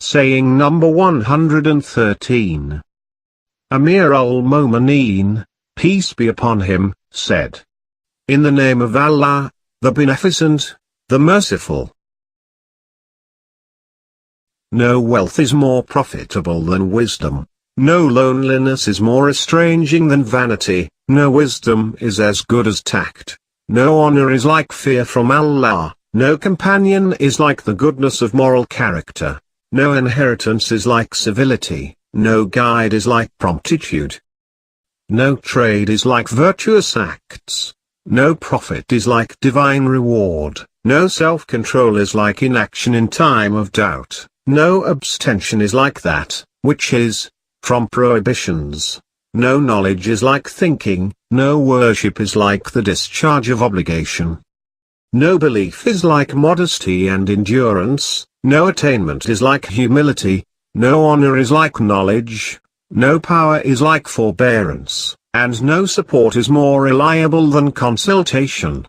Saying number 113. Amir al-Momineen, peace be upon him, said, "In the name of Allah, the Beneficent, the Merciful." No wealth is more profitable than wisdom. No loneliness is more estranging than vanity. No wisdom is as good as tact. No honor is like fear from Allah. No companion is like the goodness of moral character. No inheritance is like civility. No guide is like promptitude. No trade is like virtuous acts. No profit is like divine reward. No self-control is like inaction in time of doubt. No abstention is like that, which is, from prohibitions. No knowledge is like thinking. No worship is like the discharge of obligation. No belief is like modesty and endurance. No attainment is like humility. No honor is like knowledge. No power is like forbearance, and no support is more reliable than consultation.